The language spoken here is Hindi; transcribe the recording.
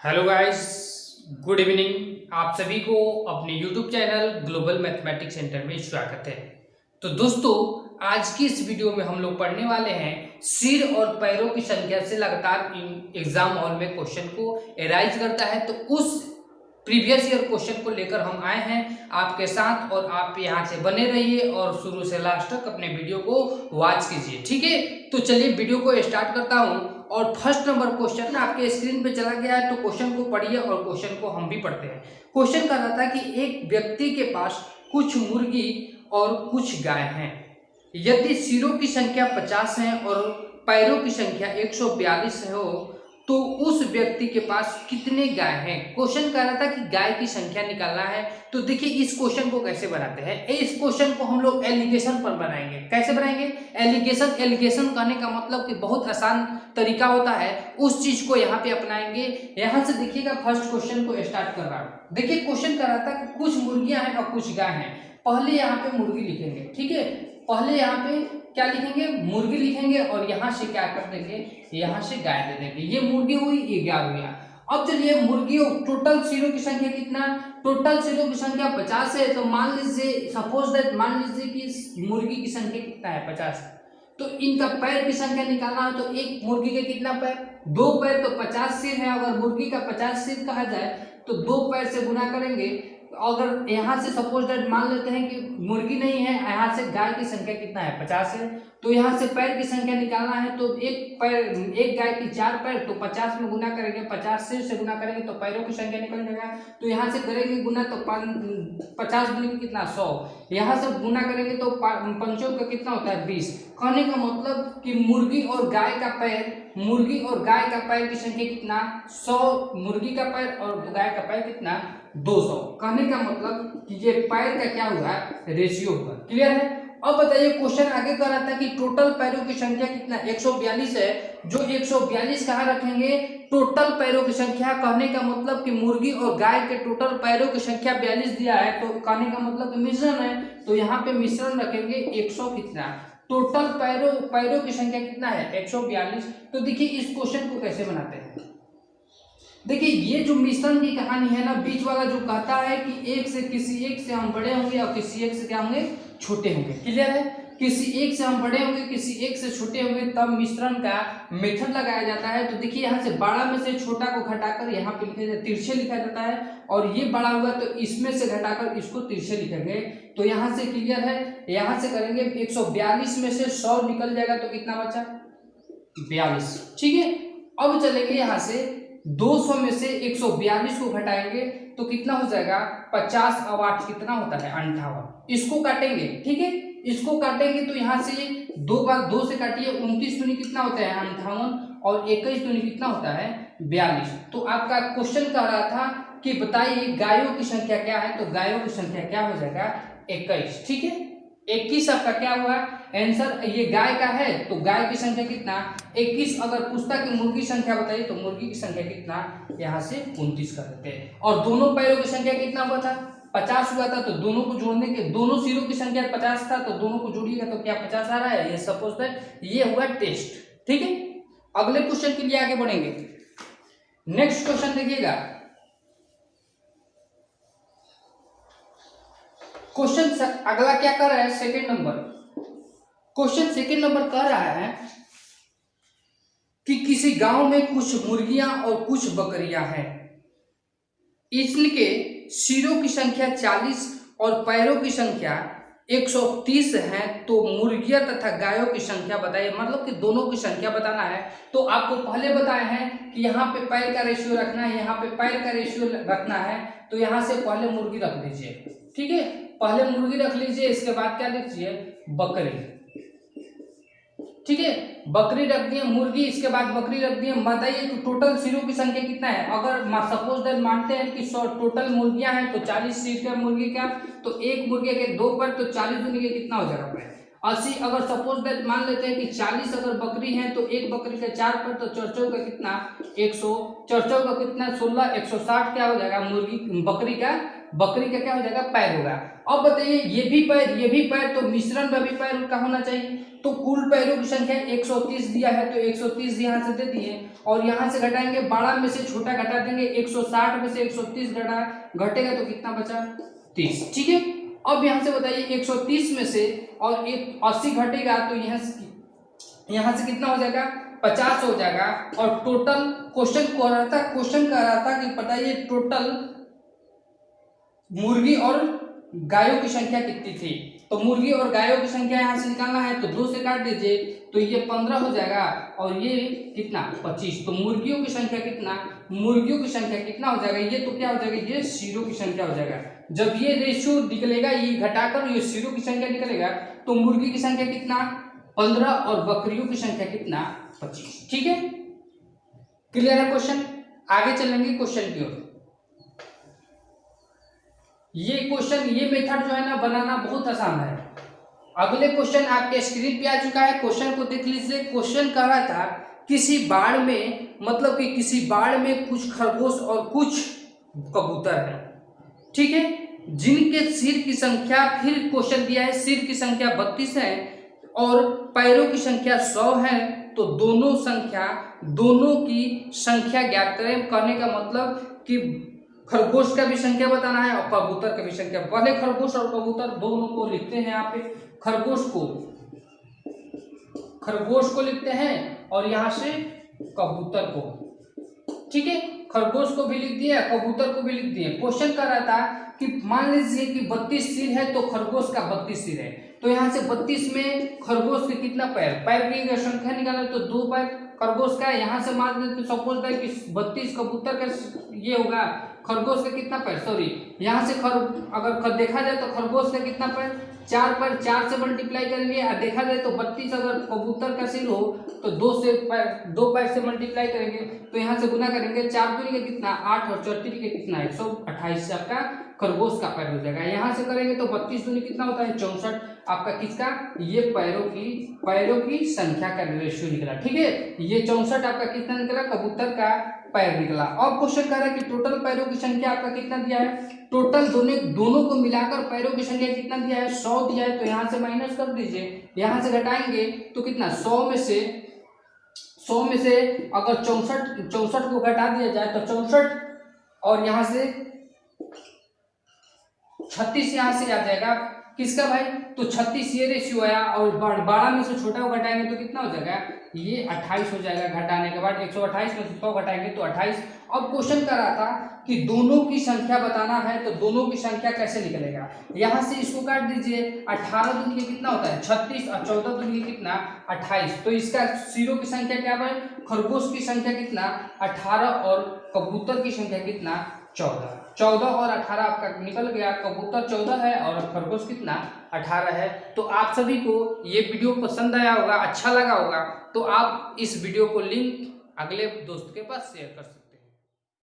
Hello guys, good evening. आप सभी को अपने YouTube channel global mathematics centre में स्वागत है। तो दोस्तों, आज की इस वीडियो में हम लोग पढ़ने वाले हैं सिर और पैरों की संख्या से लगातार एग्जाम हॉल में क्वेश्चन को एराइज करता है। तो उस प्रीवियस ईयर क्वेश्चन को लेकर हम आए हैं आपके साथ, और आप यहाँ से बने रहिए और शुरू से लास्ट तक अपने वीडियो को वॉच कीजिए, ठीक है। तो चलिए वीडियो को स्टार्ट करता हूँ। और फर्स्ट नंबर क्वेश्चन आपके स्क्रीन पे चला गया है, तो क्वेश्चन को पढ़िए और क्वेश्चन को हम भी पढ़ते हैं। क्वेश्चन कर रहा था कि एक व्यक्ति के पास कुछ मुर्गी और कुछ गाय हैं। यदि सिरों की संख्या 50 है और पैरों की संख्या 142 हो तो उस व्यक्ति के पास कितने गाय हैं। क्वेश्चन कर रहा था कि गाय की संख्या निकालना है। तो देखिए इस क्वेश्चन को कैसे बनाते हैं। इस क्वेश्चन को हम लोग एलिगेशन पर बनाएंगे। कैसे बनाएंगे? एलिगेशन कहने का मतलब कि बहुत आसान तरीका होता है, उस चीज को यहाँ पे अपनाएंगे। यहाँ से देखिएगा, फर्स्ट क्वेश्चन को स्टार्ट कर रहा हूँ। देखिए क्वेश्चन कर रहा था कि कुछ मुर्गियां हैं और कुछ गाय हैं। पहले यहाँ पे मुर्गी लिखेंगे, ठीक है। पहले यहाँ पे क्या लिखेंगे? मुर्गी लिखेंगे और यहाँ से क्या कर देंगे? यहाँ से गाय दे देंगे। ये मुर्गी हुई, ये गाय हो गया। अब चलिए मुर्गियों टोटल सिरों की संख्या कितना? टोटल सिरों की संख्या 50 है। तो मान लीजिए, सपोज दैट मान लीजिए कि मुर्गी की संख्या कितना है? 50। तो इनका पैर की संख्या निकालना है। तो एक मुर्गी के कितना पैर? 2 पैर। तो 50 सिर है। अगर मुर्गी का 50 सिर कहा जाए तो 2 पैर से गुना करेंगे। अगर यहाँ से सपोज दैट मान लेते हैं कि मुर्गी नहीं है, यहाँ से गाय की संख्या कितना है? 50 है। तो यहाँ से पैर की संख्या निकालना है। तो एक गाय की 4 पैर, तो 50 में गुना करेंगे, 50 से गुना करेंगे तो पैरों की संख्या निकल जाएगा। तो यहाँ से करेंगे गुना, तो 50 गुना कितना? 100। यहाँ से गुना करेंगे तो पंचों का कितना होता है? 20। कहने का मतलब कि मुर्गी और गाय का पैर की संख्या कितना? 100 मुर्गी का पैर और गाय का पैर कितना? 200। कहने का मतलब कि ये पैर का क्या हुआ? रेशियो हुआ। क्लियर है? अब बताइए, क्वेश्चन आगे कर रहा था कि टोटल पैरों की संख्या कितना? 142 है। जो 142 कहाँ रखेंगे? टोटल पैरों की संख्या। कहने का मतलब कि मुर्गी और गाय के टोटल पैरों की संख्या 42 दिया है। तो कहने का मतलब कि मिश्रण है, तो यहाँ पे मिश्रण रखेंगे 100 कितना? टोटल पैरों की संख्या कितना है? 142। तो देखिए इस क्वेश्चन को कैसे बनाते हैं। देखिए ये जो मिश्रण की कहानी है ना, बीच वाला जो कहता है कि किसी एक से हम बड़े होंगे और किसी एक से क्या होंगे? छोटे होंगे। क्लियर है? किसी एक से हम बड़े होंगे, किसी एक से छोटे होंगे, तब मिश्रण का मेथड लगाया जाता है। तो देखिए यहाँ से बड़ा में से छोटा को घटाकर यहाँ पे तिरछे लिखा जाता है, और ये बड़ा हुआ तो इसमें से घटाकर इसको तिरछे लिखेंगे। तो यहाँ से क्लियर है? यहाँ से करेंगे 142 में से 100 निकल जाएगा तो कितना बचा? 42। ठीक है। अब चलेंगे यहाँ से 200 में से 142 को घटाएंगे तो कितना हो जाएगा? 50 और 8 कितना होता है? 58। इसको काटेंगे, ठीक है। इसको काटेंगे तो यहाँ से 2 बार 2 से काटिए, 29 दूनी कितना होता है? 58। और 21 दूनी कितना होता है? 42। तो आपका क्वेश्चन कह रहा था कि बताइए गायों की संख्या क्या है। तो गायों की संख्या क्या हो जाएगा? 21। ठीक है। 21 आपका क्या हुआ आंसर? ये गाय का है तो गाय की संख्या कितना? 21। अगर पूछता कि मुर्गी संख्या बताइए तो मुर्गी की संख्या कितना? यहाँ से 29 कर देते हैं। और दोनों पैरों की संख्या कितना हुआ था? 50 हुआ था। तो दोनों को जोड़ने के, दोनों सिरों की संख्या 50 था, तो दोनों को जोड़िएगा तो क्या 50 आ रहा है? ये सपोज दैट ये हुआ टेस्ट। ठीक है। अगले क्वेश्चन के लिए आगे बढ़ेंगे। नेक्स्ट क्वेश्चन देखिएगा। क्वेश्चन अगला क्या कर रहा है? Second number question second number कह रहा है कि किसी गांव में कुछ मुर्गियां और कुछ बकरियां हैं। इनके सिरों की संख्या 40 और पैरों की संख्या 130 है। तो मुर्गियां तथा गायों की संख्या बताइए। मतलब कि दोनों की संख्या बताना है। तो आपको पहले बताया है कि यहाँ पे पैर का रेशियो रखना है, यहाँ पे पैर का रेशियो रखना है। तो यहाँ से पहले मुर्गी रख लीजिए, ठीक है। पहले मुर्गी रख लीजिए, इसके बाद क्या लिखिए? बकरी। ठीक है। बकरी रख दिए, मुर्गी, इसके बाद बकरी रख दिए। बताइए तो टोटल सिरों की संख्या कितना है? अगर सपोज दैट मानते हैं कि 100 टोटल मुर्गियां हैं तो 40 सिर का मुर्गी का, तो एक मुर्गी के 2 पैर, तो 40 दूनी के कितना हो जाएगा पैर? 80। अगर सपोज दैट मान लेते हैं कि 40 अगर बकरी है तो एक बकरी का 4 पैर, तो चौचौ का कितना? 100। चौचौ का कितना? 16। 160 क्या हो जाएगा? बकरी का क्या हो जाएगा? पैर होगा। अब बताइए ये भी पैर, तो मिश्रण में भी पैर का होना चाहिए। तो कुल पैरों की संख्या 130 दिया है तो 130 यहाँ से दे दिए, और यहाँ से घटाएंगे 12 में से छोटा घटा देंगे, 160 में से 130 घटेगा तो कितना बचा 30। ठीक है, अब यहाँ से बताइए 130 में से और 80 घटेगा तो यहाँ से कितना हो जाएगा 50 हो जाएगा। और टोटल क्वेश्चन कह रहा था कि बताइए टोटल मुर्गी और गायों की संख्या कितनी थी। तो मुर्गी और गायों की संख्या यहाँ से निकालना है तो 2 से काट दीजिए तो ये 15 हो जाएगा और ये कितना 25। तो मुर्गियों की संख्या कितना हो जाएगा, ये तो क्या हो जाएगा, ये जीरो की संख्या हो जाएगा। जब ये रेशियो निकलेगा, ये घटाकर ये जीरो की संख्या निकलेगा तो मुर्गी की संख्या कितना 15 और बकरियों की संख्या कितना 25। ठीक है, क्लियर है क्वेश्चन। आगे चलेंगे क्वेश्चन की ओर। ये मेथड जो है ना बनाना बहुत आसान है। अगले क्वेश्चन आपके स्क्रीन पे आ चुका है, क्वेश्चन को देख लीजिए। क्वेश्चन कह रहा था किसी बाड़ में, मतलब कि किसी बाड़ में कुछ खरगोश और कुछ कबूतर है, ठीक है, जिनके सिर की संख्या, फिर क्वेश्चन दिया है सिर की संख्या 32 है और पैरों की संख्या 100 है, तो दोनों की संख्या ज्ञात करें। कहने का मतलब कि खरगोश का भी संख्या बताना है और कबूतर का भी संख्या। पहले खरगोश और कबूतर दोनों को लिखते हैं, यहाँ पे खरगोश को लिखते हैं और यहाँ से कबूतर को, ठीक है, खरगोश को भी लिख दिया, कबूतर को भी लिख दिए। क्वेश्चन कर रहा था कि मान लीजिए कि 32 सिर है तो खरगोश का 32 सिर है, तो यहाँ से 32 में खरगोश के कितना पैर की संख्या निकाले तो 2 पैर खरगोश का है। यहाँ से मान लेते सपोज है कि 32 कबूतर का ये होगा, खरगोश का कितना पैर, सॉरी यहाँ से अगर देखा जाए तो खरगोश का कितना पैर 4 पैर, 4 से मल्टीप्लाई करेंगे। और देखा जाए तो 32 अगर कबूतर का सिर हो तो 2 पैर से मल्टीप्लाई करेंगे, तो यहाँ से गुना करेंगे, 4 दूनी का कितना 8 और 4 तीन के कितना 128 से आपका खरगोश का पैर हो जाएगा। यहाँ से करेंगे तो 32 दूनी कितना होता है 64, आपका किसका, ये पैरों की संख्या का रेशियो निकला। ठीक है, ये 64 आपका कितना निकला, कबूतर का पैर निकला। अब क्वेश्चन कह रहा है कि टोटल पैरों की संख्या आपका कितना दिया है, टोटल दोनों को मिलाकर पैरों की संख्या कितना दिया है 100 दिया है, तो यहाँ से माइनस कर दीजिए, यहाँ से घटाएंगे तो कितना 100 में से अगर 64 को घटा दिया जाए तो 64 और यहाँ से 36 यहाँ से आ जाएगा किसका भाई, तो 36 ये रेशियो आया और 12 में से छोटा को घटाएंगे तो कितना हो जाएगा, ये 28 हो जाएगा। घटाने के बाद 128 में से 100 घटाएंगे तो 28। अब क्वेश्चन कर रहा था कि दोनों की संख्या बताना है, तो दोनों की संख्या कैसे निकलेगा, यहाँ से इसको काट दीजिए, 18 दूनी कितना होता है 36 और 14 दूनी कितना 28, तो इसका जीरो की संख्या क्या है, खरगोश की संख्या कितना 18 और कबूतर की संख्या कितना 14 और 18 आपका निकल गया, कबूतर 14 है और खरगोश कितना 18 है। तो आप सभी को ये वीडियो पसंद आया होगा, अच्छा लगा होगा, तो आप इस वीडियो को लिंक अगले दोस्त के पास शेयर कर सकते हैं।